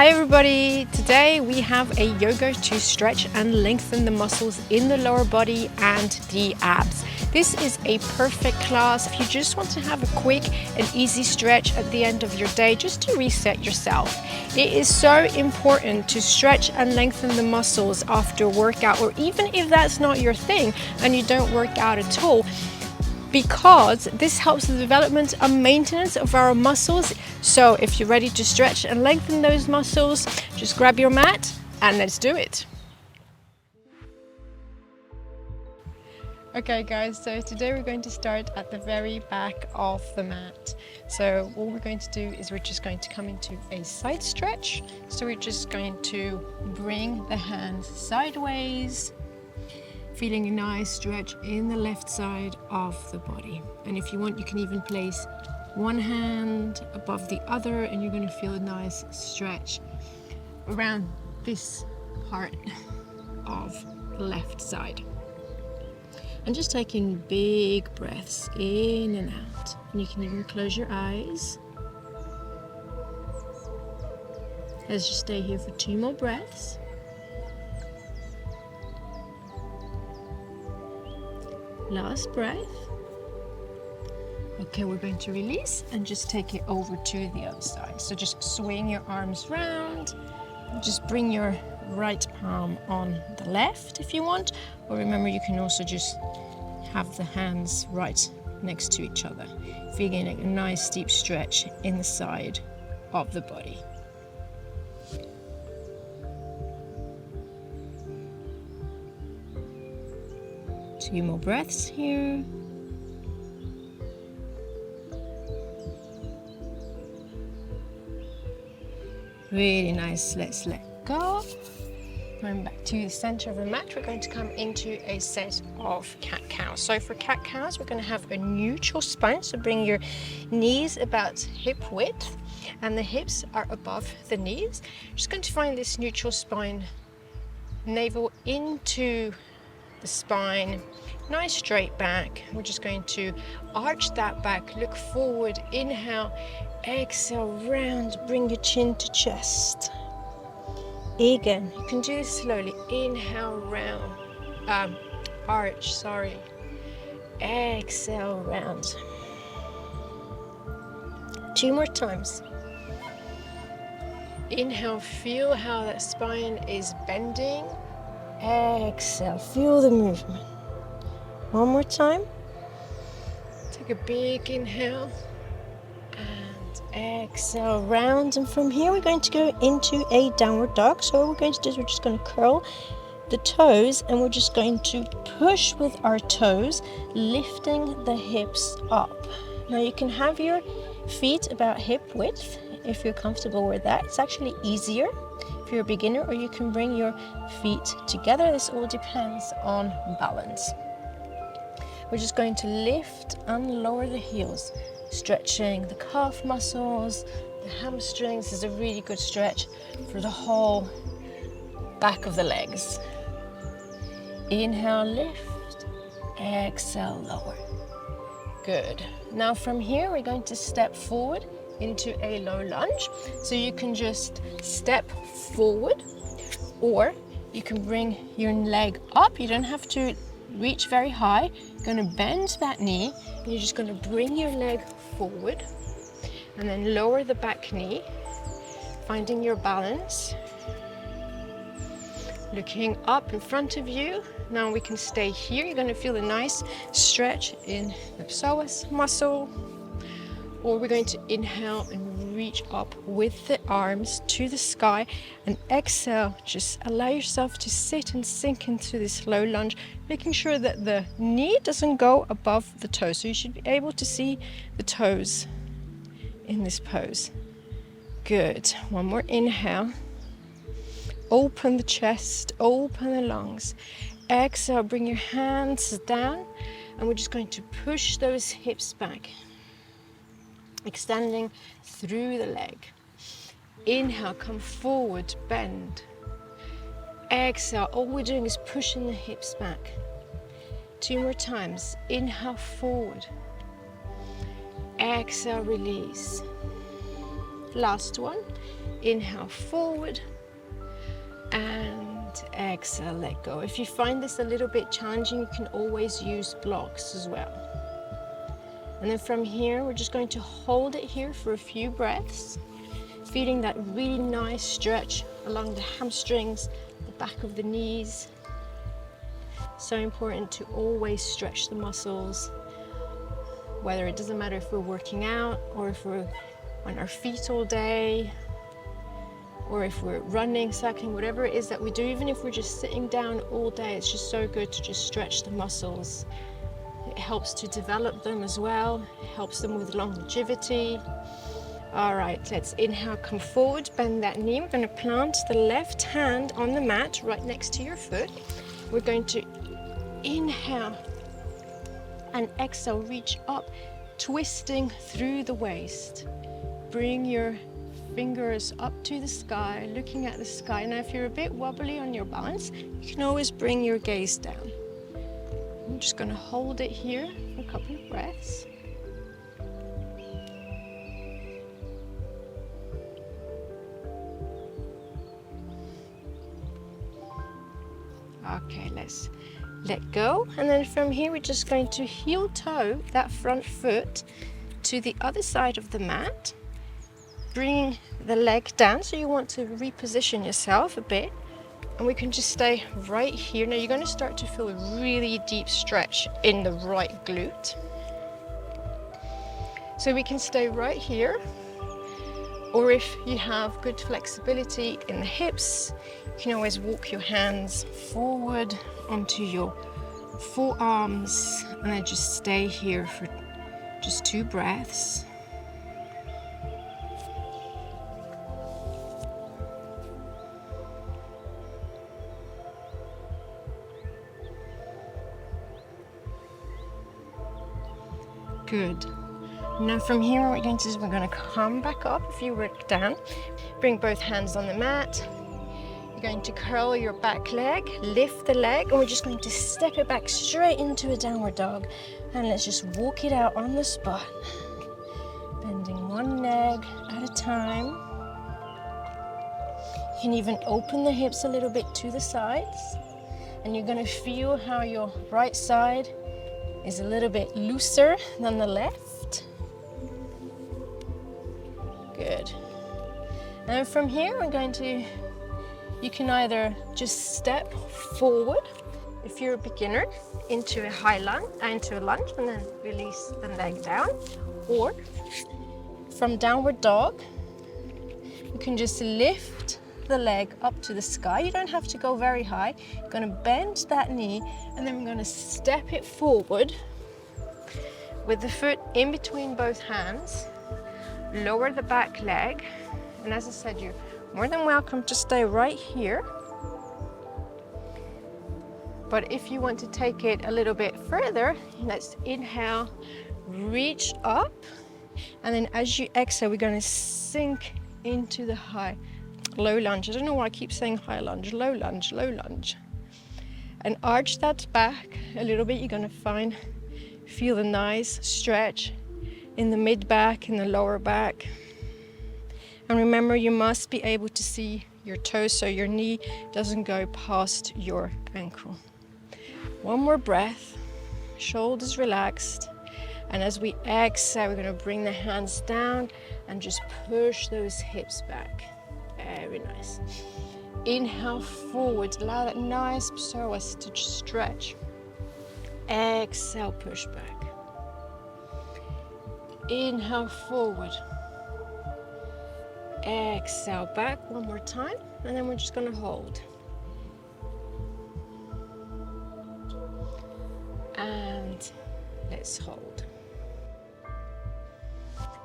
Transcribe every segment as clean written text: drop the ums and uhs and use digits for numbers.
Hi everybody! Today we have a yoga to stretch and lengthen the muscles in the lower body and the abs. This is a perfect class if you just want to have a quick and easy stretch at the end of your day just to reset yourself. It is so important to stretch and lengthen the muscles after a workout, or even if that's not your thing and you don't work out at all, because this helps the development and maintenance of our muscles. So if you're ready to stretch and lengthen those muscles, just grab your mat and let's do it. Okay guys, so today we're going to start at the very back of the mat. So what we're going to do is we're just going to come into a side stretch. So we're just going to bring the hands sideways, feeling a nice stretch in the left side of the body. And if you want, you can even place one hand above the other and you're going to feel a nice stretch around this part of the left side. And just taking big breaths in and out. And you can even close your eyes. Let's just stay here for 2 more breaths. Last breath. Okay, we're going to release and just take it over to the other side. So just swing your arms round. Just bring your right palm on the left if you want. Or remember, you can also just have the hands right next to each other, feeling a nice deep stretch in the side of the body. Few more breaths here. Really nice. Let's let go. Going back to the center of the mat, we're going to come into a set of cat-cows. So for cat-cows, we're going to have a neutral spine. So bring your knees about hip width and the hips are above the knees. Just going to find this neutral spine, navel into the spine, nice straight back. We're just going to arch that back, look forward, inhale, exhale, round, bring your chin to chest. Again, you can do this slowly. Inhale, round, arch, sorry. Exhale, round. 2 more times. Inhale, feel how that spine is bending. Exhale, feel the movement. 1 more time. Take a big inhale and exhale, round. And from here we're going to go into a downward dog. So what we're going to do is we're just going to curl the toes and we're just going to push with our toes, lifting the hips up. Now you can have your feet about hip width if you're comfortable with that. It's actually easier if you're a beginner, or you can bring your feet together. This all depends on balance. We're just going to lift and lower the heels, stretching the calf muscles, the hamstrings. This is a really good stretch for the whole back of the legs. Inhale, lift, exhale, lower. Good. Now from here, we're going to step forward into a low lunge. So you can just step forward, or you can bring your leg up. You don't have to reach very high. You're going to bend that knee and you're just going to bring your leg forward and then lower the back knee, finding your balance, looking up in front of you. Now we can stay here. You're going to feel a nice stretch in the psoas muscle. Or we're going to inhale and reach up with the arms to the sky, and exhale, just allow yourself to sit and sink into this low lunge, making sure that the knee doesn't go above the toes. So you should be able to see the toes in this pose. Good. 1 more inhale. Open the chest, open the lungs. Exhale, bring your hands down, and we're just going to push those hips back, extending through the leg. Inhale, come forward, bend. Exhale, all we're doing is pushing the hips back. 2 more times. Inhale, forward. Exhale, release. Last one. Inhale forward and exhale, let go. If you find this a little bit challenging, you can always use blocks as well. And then from here, we're just going to hold it here for a few breaths, feeling that really nice stretch along the hamstrings, the back of the knees. So important to always stretch the muscles, whether it doesn't matter if we're working out or if we're on our feet all day, or if we're running, cycling, whatever it is that we do, even if we're just sitting down all day, it's just so good to just stretch the muscles. It helps to develop them as well, helps them with longevity. All right, let's inhale, come forward, bend that knee. We're going to plant the left hand on the mat right next to your foot. We're going to inhale and exhale, reach up, twisting through the waist. Bring your fingers up to the sky, looking at the sky. Now, if you're a bit wobbly on your balance, you can always bring your gaze down. I'm just going to hold it here for a couple of breaths. Okay, let's let go. And then from here, we're just going to heel toe that front foot to the other side of the mat, bringing the leg down. So you want to reposition yourself a bit, and we can just stay right here. Now you're going to start to feel a really deep stretch in the right glute. So we can stay right here, or if you have good flexibility in the hips, you can always walk your hands forward onto your forearms, and then just stay here for just 2 breaths. Good. Now from here, what we're going to do is we're going to come back up. If you work down, bring both hands on the mat. You're going to curl your back leg, lift the leg, and we're just going to step it back straight into a downward dog. And let's just walk it out on the spot. Bending one leg at a time. You can even open the hips a little bit to the sides. And you're going to feel how your right side is a little bit looser than the left. Good. And from here, we're going to, you can either just step forward, if you're a beginner, into a high lunge, into a lunge, and then release the leg down. Or from downward dog, you can just lift the leg up to the sky. You don't have to go very high. You're going to bend that knee, and then we're going to step it forward with the foot in between both hands. Lower the back leg, and as I said, you're more than welcome to stay right here. But if you want to take it a little bit further, let's inhale, reach up, and then as you exhale, we're going to sink into the low lunge. I don't know why I keep saying high lunge, low lunge, low lunge. And arch that back a little bit. You're going to feel a nice stretch in the mid back, in the lower back. And remember, you must be able to see your toes so your knee doesn't go past your ankle. One more breath, shoulders relaxed. And as we exhale, we're going to bring the hands down and just push those hips back. Very nice. Inhale forward, allow that nice psoas to stretch. Exhale, push back. Inhale forward. Exhale back one more time, and then we're just going to hold. And let's hold.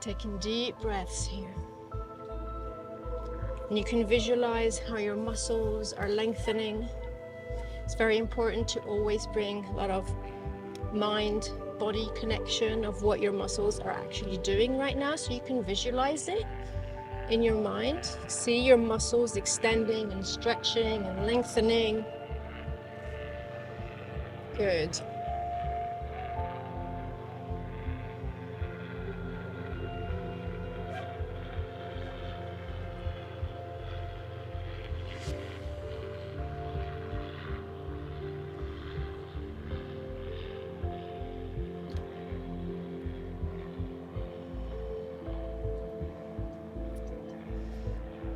Taking deep breaths here. And you can visualize how your muscles are lengthening. It's very important to always bring a lot of mind-body connection of what your muscles are actually doing right now, so you can visualize it in your mind. See your muscles extending and stretching and lengthening. Good.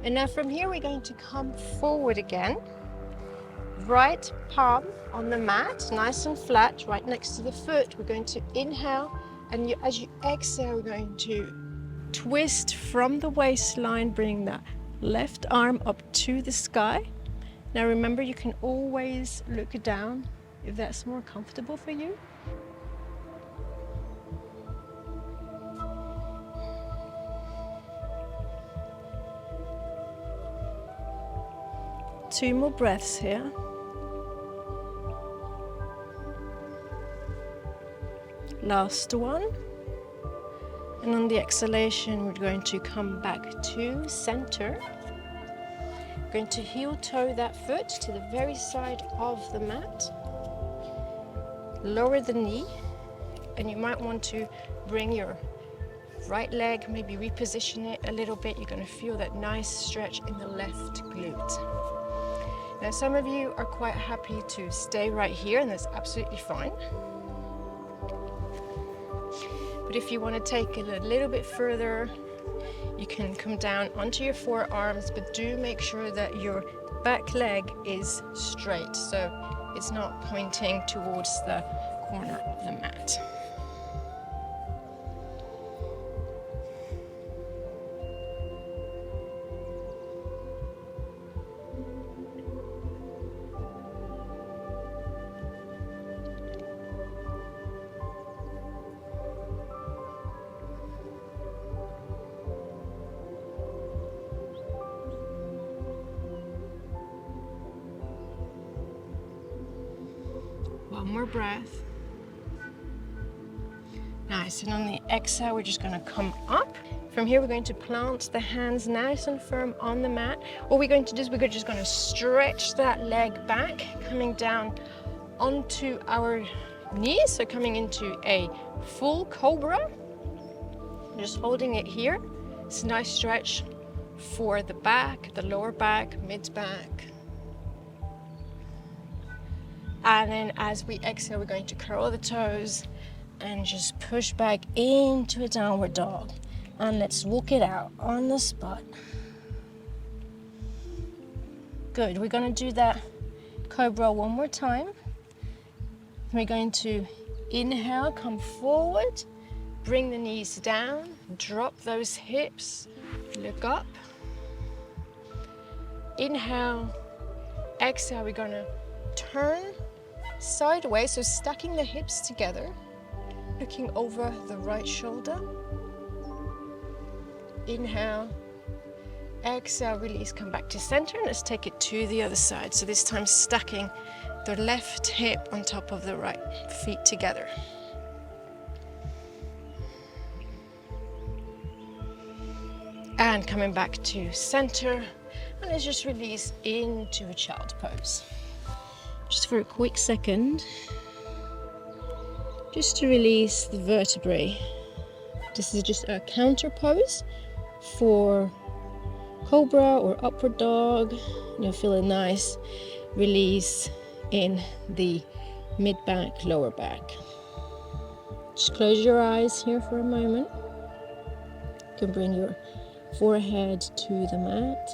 And now from here, we're going to come forward again. Right palm on the mat, nice and flat, right next to the foot. We're going to inhale, and as you exhale, we're going to twist from the waistline, bring that left arm up to the sky. Now remember, you can always look down if that's more comfortable for you. Two more breaths here. Last one. And on the exhalation, we're going to come back to center. We're going to heel toe that foot to the very side of the mat. Lower the knee, and you might want to bring your right leg, maybe reposition it a little bit. You're going to feel that nice stretch in the left glute. Now, some of you are quite happy to stay right here, and that's absolutely fine. But if you want to take it a little bit further, you can come down onto your forearms, but do make sure that your back leg is straight, so it's not pointing towards the corner of the mat. One more breath. Nice, and on the exhale, we're just gonna come up. From here, we're going to plant the hands nice and firm on the mat. What we're going to do is we're just gonna stretch that leg back, coming down onto our knees, so coming into a full cobra. Just holding it here. It's a nice stretch for the back, the lower back, mid-back. And then as we exhale, we're going to curl the toes and just push back into a downward dog. And let's walk it out on the spot. Good, we're gonna do that cobra one more time. We're going to inhale, come forward, bring the knees down, drop those hips, look up. Inhale, exhale, we're gonna turn sideways, so stacking the hips together, looking over the right shoulder. Inhale, exhale, release, come back to center. Let's take it to the other side. So this time stacking the left hip on top of the right feet together. And coming back to center, and let's just release into a child pose. Just for a quick second, just to release the vertebrae. This is just a counter pose for cobra or upward dog. You'll feel a nice release in the mid-back, lower back. Just close your eyes here for a moment. You can bring your forehead to the mat.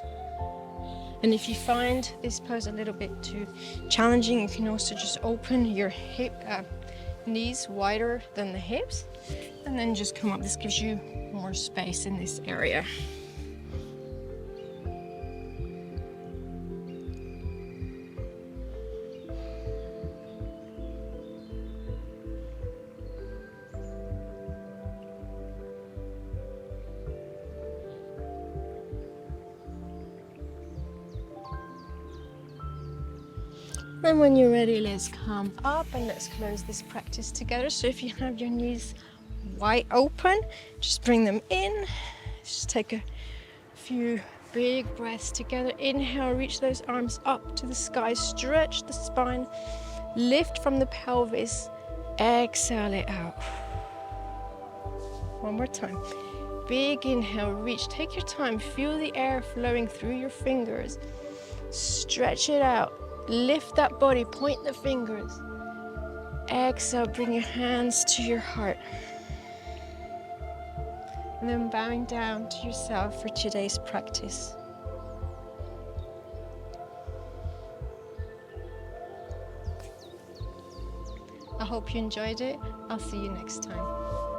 And if you find this pose a little bit too challenging, you can also just open your knees wider than the hips, and then just come up. This gives you more space in this area. And when you're ready, let's come up and let's close this practice together. So if you have your knees wide open, just bring them in. Just take a few big breaths together. Inhale, reach those arms up to the sky, stretch the spine, lift from the pelvis, exhale it out. One more time. Big inhale, reach, take your time, feel the air flowing through your fingers. Stretch it out. Lift that body, point the fingers. Exhale, bring your hands to your heart. And then bowing down to yourself for today's practice. I hope you enjoyed it. I'll see you next time.